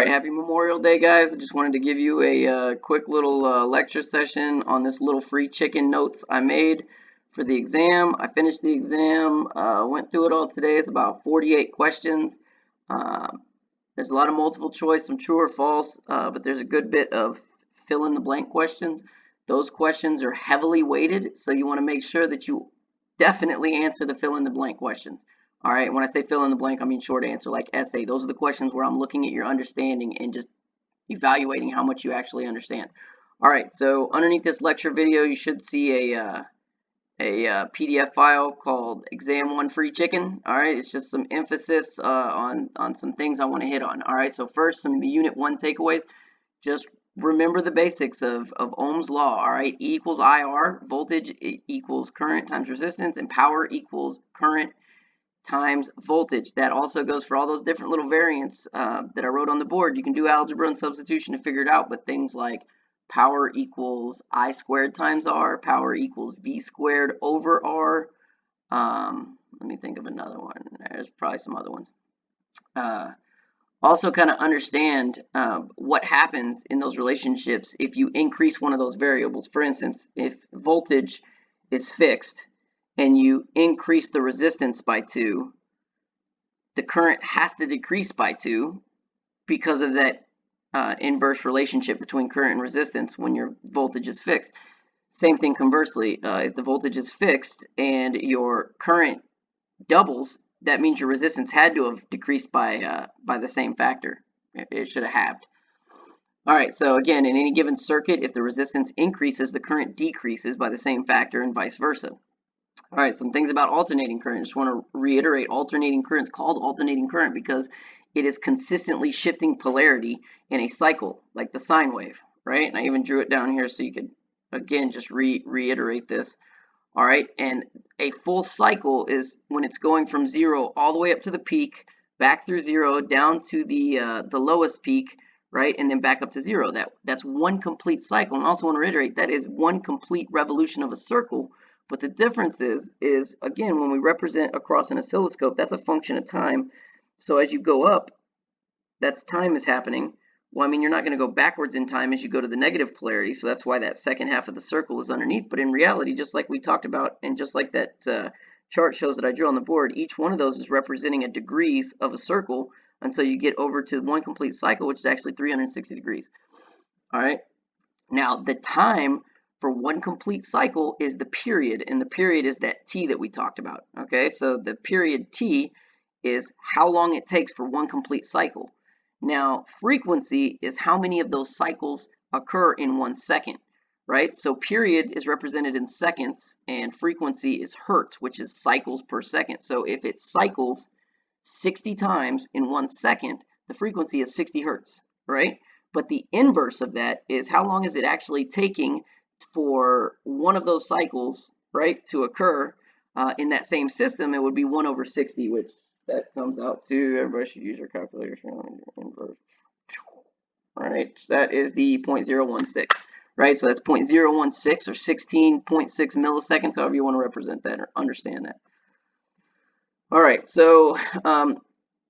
right, happy Memorial Day, guys. I just wanted to give you a quick little lecture session on this little free chicken notes I made for the exam. I finished the exam, went through it all today. It's about 48 questions. There's a lot of multiple choice, some true or false, but there's a good bit of fill in the blank questions. Those questions are heavily weighted, so you want to make sure that you definitely answer the fill in the blank questions. All right, when I say fill in the blank, I mean short answer like essay. Those are the questions where I'm looking at your understanding and just evaluating how much you actually understand. All right, so underneath this lecture video, you should see a PDF file called Exam 1 Free Chicken. All right, it's just some emphasis on some things I want to hit on. All right, so first, some Unit 1 takeaways. Just remember the basics of Ohm's law. All right, E equals IR, voltage equals current times resistance, and power equals current times voltage. That also goes for all those different little variants that I wrote on the board. You can do algebra and substitution to figure it out, but things like power equals I squared times R, power equals V squared over R. Let me think of another one. There's probably some other ones. Also kind of understand what happens in those relationships if you increase one of those variables. For instance, if voltage is fixed and you increase the resistance by 2, the current has to decrease by 2 because of that inverse relationship between current and resistance when your voltage is fixed. Same thing conversely, if the voltage is fixed and your current doubles, that means your resistance had to have decreased by the same factor. It should have halved. All right, so again, in any given circuit, if the resistance increases, the current decreases by the same factor and vice versa. All right, some things about alternating current. Just want to reiterate, alternating current is called alternating current because it is consistently shifting polarity in a cycle, like the sine wave, right? And I even drew it down here so you could, again, just reiterate this. All right, and a full cycle is when it's going from 0 all the way up to the peak, back through 0, down to the lowest peak, right, and then back up to 0. That's one complete cycle. And I also want to reiterate that is one complete revolution of a circle. But the difference is again, when we represent across an oscilloscope, that's a function of time. So as you go up, that's time is happening. Well, I mean, you're not going to go backwards in time as you go to the negative polarity, so that's why that second half of the circle is underneath. But in reality, just like we talked about, and just like that chart shows that I drew on the board, each one of those is representing a degrees of a circle until you get over to one complete cycle, which is actually 360 degrees. All right. Now, the time for one complete cycle is the period, and the period is that t that we talked about. Okay, so the period t is how long it takes for one complete cycle. Now, frequency is how many of those cycles occur in 1 second, right? So period is represented in seconds, and frequency is hertz, which is cycles per second. So if it cycles 60 times in 1 second, the frequency is 60 hertz, right? But the inverse of that is how long is it actually taking for one of those cycles, right, to occur in that same system. It would be 1 over 60, which that comes out to, everybody should use your calculator. Inverse. All right, that is the 0.016, right? So that's 0.016 or 16.6 milliseconds, however you want to represent that or understand that. All right, so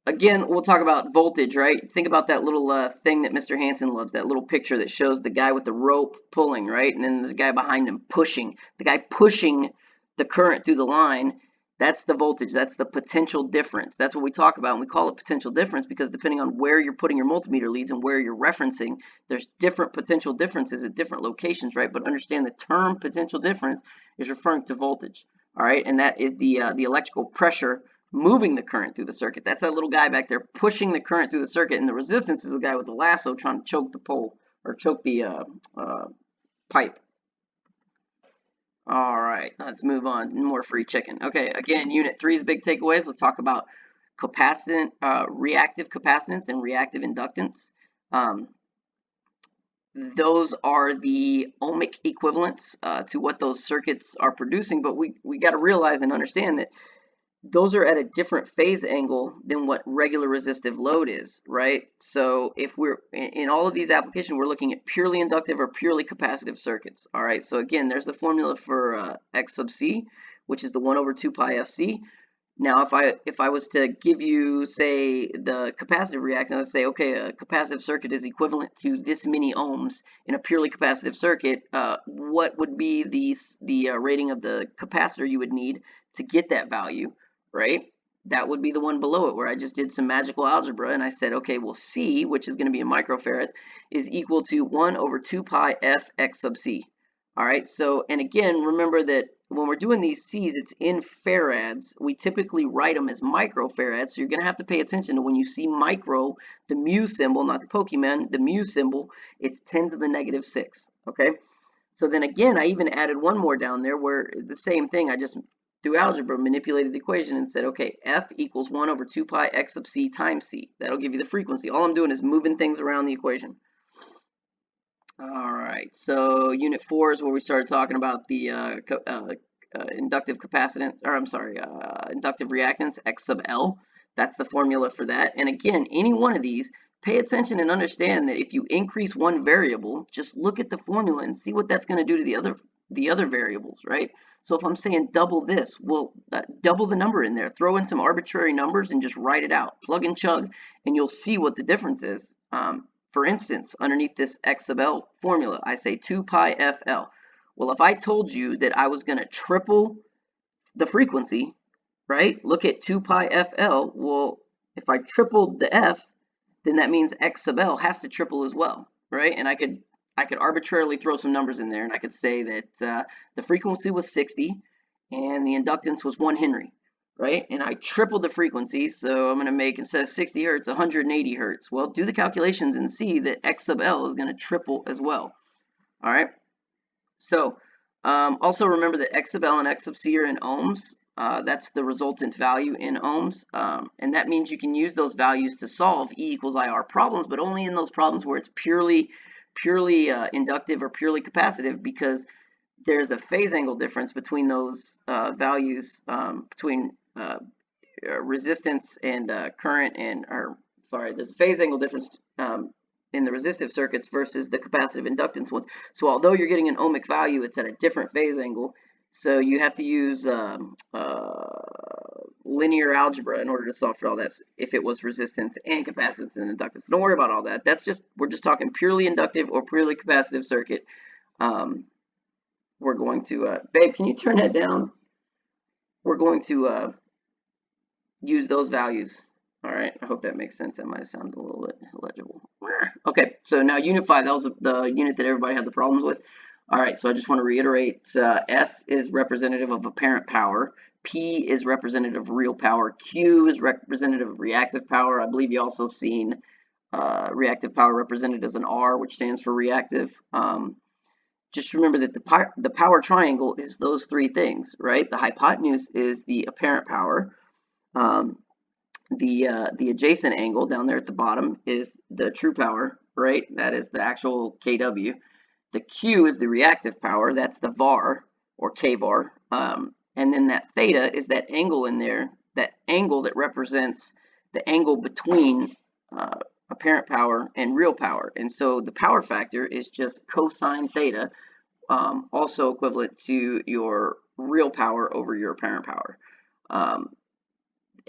again, we'll talk about voltage, right? Think about that little thing that Mr. Hansen loves, that little picture that shows the guy with the rope pulling, right? And then there's a guy behind him pushing. The guy pushing the current through the line, that's the voltage. That's the potential difference. That's what we talk about, and we call it potential difference because depending on where you're putting your multimeter leads and where you're referencing, there's different potential differences at different locations, right? But understand the term potential difference is referring to voltage, all right? And that is the electrical pressure moving the current through the circuit. That's that little guy back there pushing the current through the circuit, and the resistance is the guy with the lasso trying to choke the pole or choke the pipe. All right, let's move on. More free chicken. Okay, again, Unit 3's big takeaways. Let's talk about capacitant, reactive capacitance and reactive inductance. Those are the ohmic equivalents to what those circuits are producing, but we got to realize and understand that those are at a different phase angle than what regular resistive load is, right? So if we're in all of these applications, we're looking at purely inductive or purely capacitive circuits. All right, so again, there's the formula for X sub C, which is the 1 over 2 pi FC. Now, if I was to give you, say, the capacitive reactance, let's say, okay, a capacitive circuit is equivalent to this many ohms in a purely capacitive circuit, what would be the rating of the capacitor you would need to get that value, right? That would be the one below it, where I just did some magical algebra and I said, okay, well, C, which is going to be in microfarads, is equal to 1 over 2 pi f x sub c. All right, so, and again, remember that when we're doing these C's, it's in farads. We typically write them as microfarads, so you're going to have to pay attention to when you see micro, the mu symbol, not the Pokemon, the mu symbol, it's 10 to the negative 6, okay? So then again, I even added one more down there where the same thing, I just, through algebra, manipulated the equation and said, okay, F equals 1 over 2 pi x sub c times c. That'll give you the frequency. All I'm doing is moving things around the equation. All right, so unit 4 is where we started talking about the inductive capacitance, or I'm sorry, inductive reactance, X sub L. That's the formula for that. And again, any one of these, pay attention and understand that if you increase one variable, just look at the formula and see what that's going to do to the other variables, right? So if I'm saying double this, well, double the number in there. Throw in some arbitrary numbers and just write it out. Plug and chug, and you'll see what the difference is. For instance, underneath this X sub L formula, I say 2 pi FL. Well, if I told you that I was going to triple the frequency, right? Look at 2 pi FL. Well, if I tripled the F, then that means X sub L has to triple as well, right? And I could arbitrarily throw some numbers in there, and I could say that the frequency was 60 and the inductance was 1 Henry. Right? And I tripled the frequency, so I'm going to make, instead of 60 hertz, 180 hertz. Well, do the calculations and see that X sub L is going to triple as well. All right? So, also remember that X sub L and X sub C are in ohms. That's the resultant value in ohms. And that means you can use those values to solve E equals IR problems, but only in those problems where it's purely inductive or purely capacitive, because there's a phase angle difference between those values, between resistance and current, and, or sorry, there's a phase angle difference in the resistive circuits versus the capacitive inductance ones. So although you're getting an ohmic value, it's at a different phase angle. So you have to use linear algebra in order to solve for all this if it was resistance and capacitance and inductance. So don't worry about all that. That's just, we're just talking purely inductive or purely capacitive circuit. We're going to, babe, can you turn that down? We're going to use those values. All right, I hope that makes sense. That might have sounded a little illegible. Okay, so now unit 5, that was the unit that everybody had the problems with. All right, so I just want to reiterate, S is representative of apparent power, P is representative of real power, Q is representative of reactive power. I believe you also seen reactive power represented as an R, which stands for reactive. Just remember that the power triangle is those three things, right? The hypotenuse is the apparent power. The adjacent angle down there at the bottom is the true power, right? That is the actual kW. The Q is the reactive power. That's the VAR or kVAR. And then that theta is that angle in there, that angle that represents the angle between apparent power and real power. And so the power factor is just cosine theta, also equivalent to your real power over your apparent power.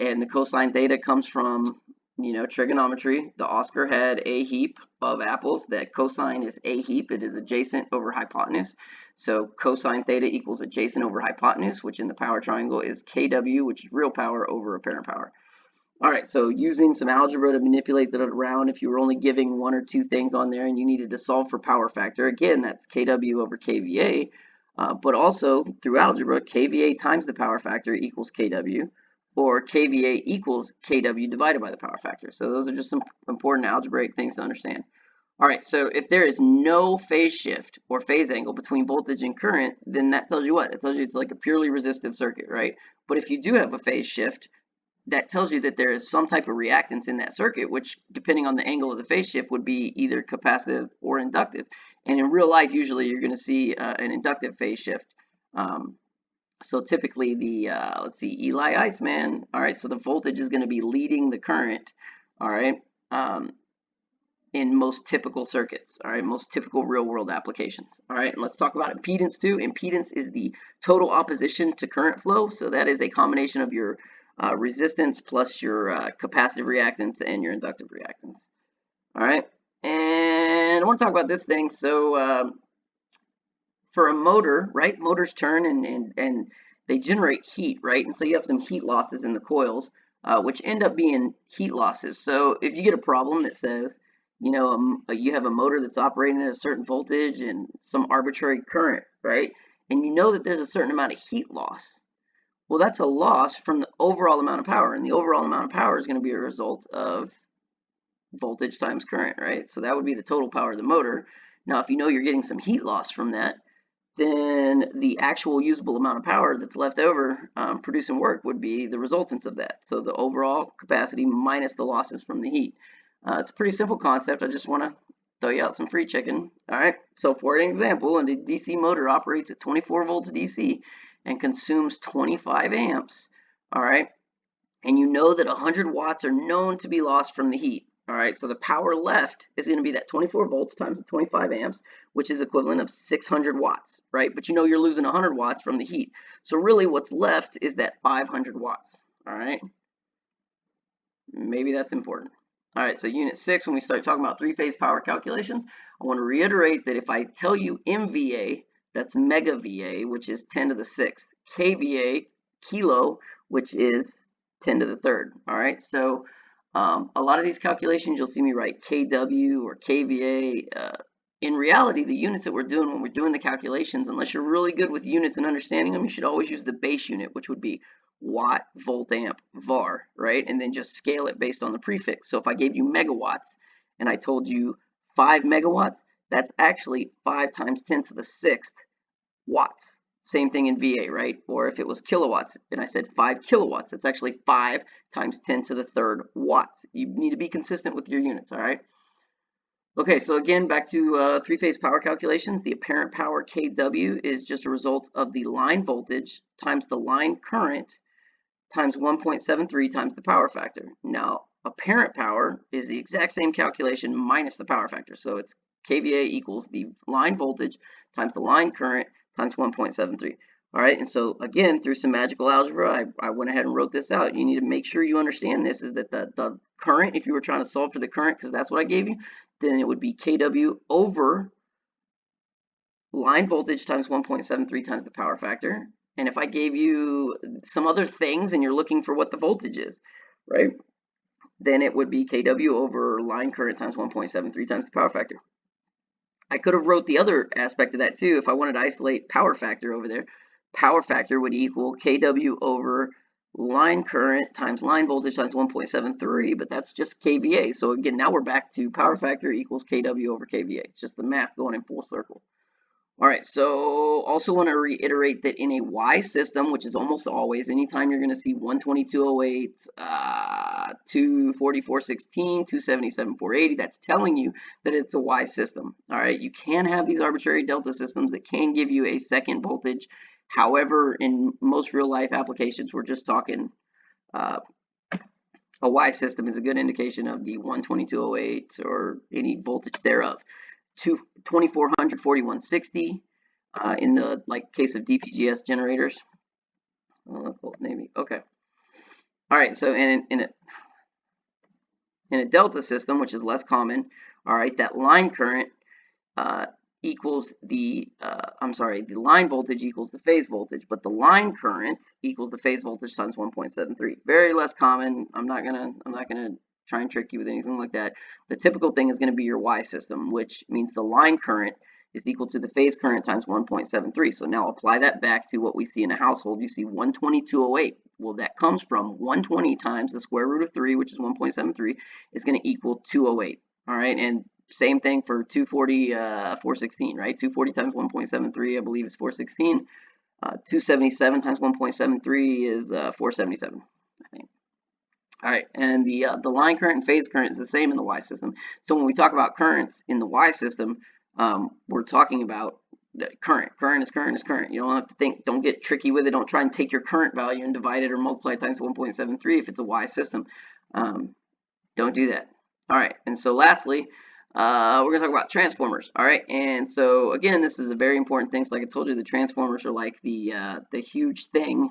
And the cosine theta comes from, you know, trigonometry. The Oscar had a heap of apples. That cosine is a heap. It is adjacent over hypotenuse. So cosine theta equals adjacent over hypotenuse, which in the power triangle is kW, which is real power over apparent power. All right, so using some algebra to manipulate that around, if you were only giving one or two things on there and you needed to solve for power factor, again, that's kW over kVA. But also through algebra, kVA times the power factor equals kW, or kVA equals kW divided by the power factor. So those are just some important algebraic things to understand. All right, so if there is no phase shift or phase angle between voltage and current, then that tells you what? That tells you it's like a purely resistive circuit, right? But if you do have a phase shift, that tells you that there is some type of reactance in that circuit, which, depending on the angle of the phase shift, would be either capacitive or inductive. And in real life, usually you're going to see an inductive phase shift. So typically the, let's see, Eli Iceman, all right, so the voltage is going to be leading the current, all right, in most typical circuits, all right, most typical real-world applications. All right, and let's talk about impedance too. Impedance is the total opposition to current flow, so that is a combination of your resistance plus your capacitive reactance and your inductive reactance. All right, and I want to talk about this thing. So for a motor, right? Motors turn and they generate heat, right? And so you have some heat losses in the coils, which end up being heat losses. So if you get a problem that says, you know, you have a motor that's operating at a certain voltage and some arbitrary current, right? And you know that there's a certain amount of heat loss. Well, that's a loss from the overall amount of power, and the overall amount of power is going to be a result of voltage times current, right? So that would be the total power of the motor. Now, if you know you're getting some heat loss from that, then the actual usable amount of power that's left over producing work would be the resultance of that. So the overall capacity minus the losses from the heat. It's a pretty simple concept. I just want to throw you out some free chicken. All right. So for an example, a DC motor operates at 24 volts DC and consumes 25 amps. All right. And you know that 100 watts are known to be lost from the heat. All right, so the power left is going to be that 24 volts times the 25 amps, which is equivalent of 600 watts, right? But you know you're losing 100 watts from the heat. So really what's left is that 500 watts, all right? Maybe that's important. All right, so unit 6, when we start talking about three-phase power calculations, I want to reiterate that if I tell you MVA, that's mega VA, which is 10 to the 6th, kVA, kilo, which is 10 to the 3rd, all right? So a lot of these calculations, you'll see me write kW or kVA. In reality, the units that we're doing when we're doing the calculations, unless you're really good with units and understanding them, you should always use the base unit, which would be watt, volt, amp, var, right? And then just scale it based on the prefix. So if I gave you megawatts and I told you 5 megawatts, that's actually 5 times 10 to the 6th watts. Same thing in VA, right? Or if it was kilowatts and I said 5 kilowatts, that's actually 5 times 10 to the 3rd watts. You need to be consistent with your units, all right? Okay, so again, back to three-phase power calculations. The apparent power kW is just a result of the line voltage times the line current times 1.73 times the power factor. Now, apparent power is the exact same calculation minus the power factor. So it's kVA equals the line voltage times the line current times 1.73. All right, and so again, through some magical algebra, I went ahead and wrote this out. You need to make sure you understand this, is that the current, if you were trying to solve for the current, because that's what I gave you, then it would be kW over line voltage times 1.73 times the power factor. And if I gave you some other things and you're looking for what the voltage is, right, then it would be kW over line current times 1.73 times the power factor. I could have wrote the other aspect of that too. If I wanted to isolate power factor over there, power factor would equal kW over line current times line voltage times 1.73, but that's just kVA. So again, now we're back to power factor equals kW over kVA. It's just the math going in full circle. All right, so also want to reiterate that in a Y system, which is almost always, anytime you're going to see 122.08, 244.16, 277.480, that's telling you that it's a Y system. All right, you can have these arbitrary delta systems that can give you a second voltage. However, in most real life applications, we're just talking a Y system is a good indication of the 122.08 or any voltage thereof. 2400 4160 in the case of DPGS generators. Maybe okay. All right, so in a delta system, which is less common, all right, that line current equals the the line voltage equals the phase voltage, but the line current equals the phase voltage times 1.73. Very less common. I'm not gonna try and trick you with anything like that. The typical thing is going to be your Y system, which means the line current is equal to the phase current times 1.73. So now apply that back to what we see in a household. You see 122.08. Well, that comes from 120 times the square root of 3, which is 1.73, is going to equal 208. All right, and same thing for 240, 416, right? 240 times 1.73, I believe, is 416. 277 times 1.73 is 477, I think. All right, and the line current and phase current is the same in the Y system. So when we talk about currents in the Y system, we're talking about current. Current is current is current. You don't have to think. Don't get tricky with it. Don't try and take your current value and divide it or multiply it times 1.73 if it's a Y system. Don't do that. All right, and so lastly, we're going to talk about transformers. All right, and so again, this is a very important thing. So like I told you, the transformers are like the huge thing.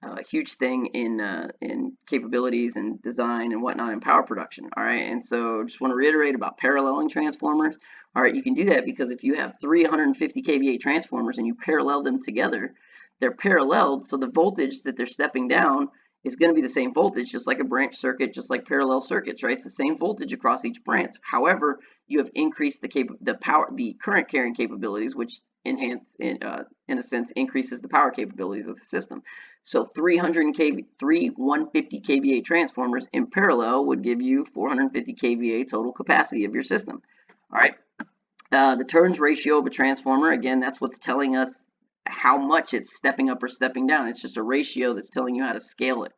a huge thing in capabilities and design and whatnot in power production. All right, and so just want to reiterate about paralleling transformers. All right, you can do that because if you have 350 kVA transformers and you parallel them together, they're paralleled, so the voltage that they're stepping down is going to be the same voltage, just like a branch circuit, just like parallel circuits, right? It's the same voltage across each branch. However, you have increased the current carrying capabilities, which enhance in a sense increases the power capabilities of the system. So 3 150 kVA transformers in parallel would give you 450 kVA total capacity of your system. All right. The turns ratio of a transformer, again, that's what's telling us how much it's stepping up or stepping down. It's just a ratio that's telling you how to scale it.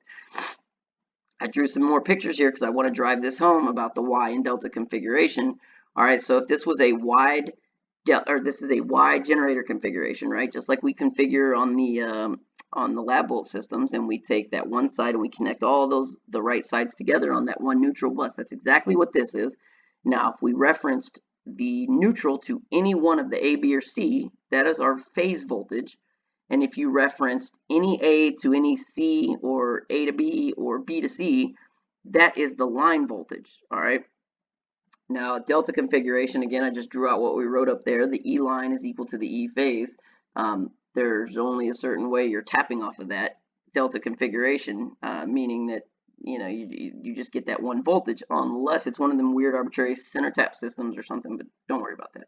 I drew some more pictures here because I want to drive this home about the Y and delta configuration. All right, so if this was a wide, this is a Y generator configuration, right? Just like we configure on the lab volt systems, and we take that one side and we connect all the right sides together on that one neutral bus. That's exactly what this is. Now, if we referenced the neutral to any one of the A, B, or C, that is our phase voltage. And if you referenced any A to any C, or A to B, or B to C, that is the line voltage. All right. Now, delta configuration, again, I just drew out what we wrote up there. The E line is equal to the E phase. There's only a certain way you're tapping off of that delta configuration, meaning that you just get that one voltage, unless it's one of them weird arbitrary center tap systems or something, but don't worry about that.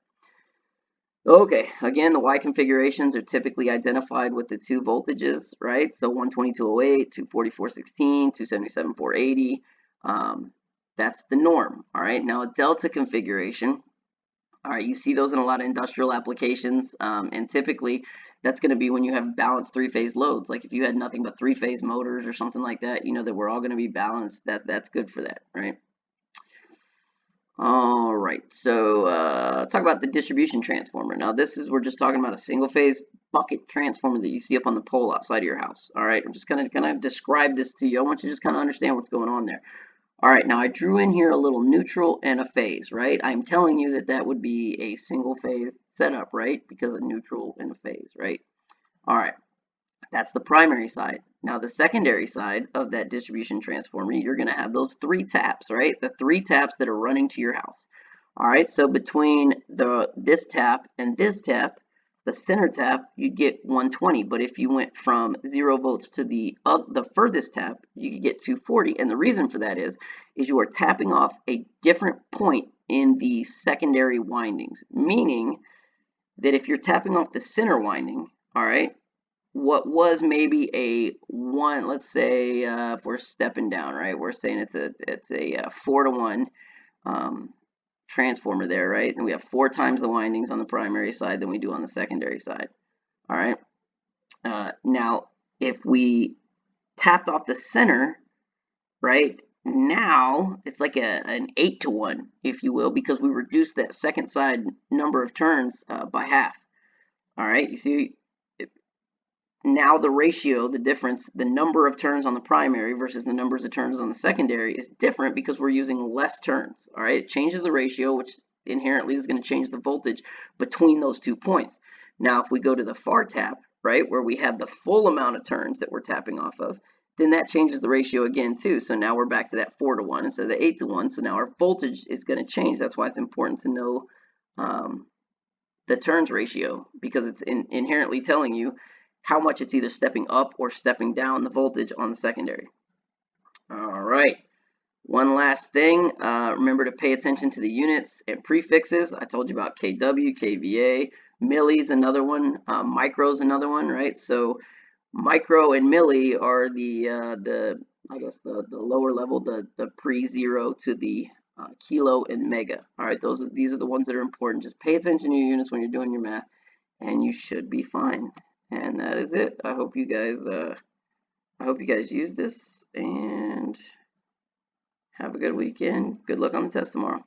Okay, again, the Y configurations are typically identified with the two voltages, right? So 122.08, 244.16, 277.480. That's the norm, all right? Now, a delta configuration, all right, you see those in a lot of industrial applications, and typically that's going to be when you have balanced three-phase loads. Like if you had nothing but three-phase motors or something like that, you know that we're all going to be balanced. That's good for that, right? All right, so talk about the distribution transformer. Now we're just talking about a single-phase bucket transformer that you see up on the pole outside of your house. All right, I'm just going to kind of describe this to you. I want you to just kind of understand what's going on there. All right, now I drew in here a little neutral and a phase, right? I'm telling you that that would be a single phase setup, right? Because of neutral and a phase, right? All right, that's the primary side. Now the secondary side of that distribution transformer, you're gonna have those three taps, right? The three taps that are running to your house. All right, so between this tap and this tap, the center tap, you'd get 120. But if you went from 0 volts to the furthest tap, you could get 240. And the reason for that is you are tapping off a different point in the secondary windings, meaning that if you're tapping off the center winding, all right, what was maybe a one, let's say if we're stepping down, right, we're saying it's a 4-to-1 transformer there, right? And we have 4 times the windings on the primary side than we do on the secondary side. All right. Now, if we tapped off the center, right, now it's like an 8-to-1, if you will, because we reduced that second side number of turns by half. All right. You see, now the ratio, the difference, the number of turns on the primary versus the numbers of turns on the secondary is different because we're using less turns. All right, it changes the ratio, which inherently is going to change the voltage between those 2 points. Now, if we go to the far tap, right, where we have the full amount of turns that we're tapping off of, then that changes the ratio again too. So now we're back to that 4-to-1 instead of the 8-to-1. So now our voltage is going to change. That's why it's important to know the turns ratio, because it's inherently telling you how much it's either stepping up or stepping down the voltage on the secondary. All right, one last thing, remember to pay attention to the units and prefixes. I told you about kW, kVA, millis another one, micros another one, right? So micro and milli are the I guess the lower level, the pre-zero to the kilo and mega. All right, these are the ones that are important. Just pay attention to your units when you're doing your math, and you should be fine. And that is it. I hope you guys use this and have a good weekend. Good luck on the test tomorrow.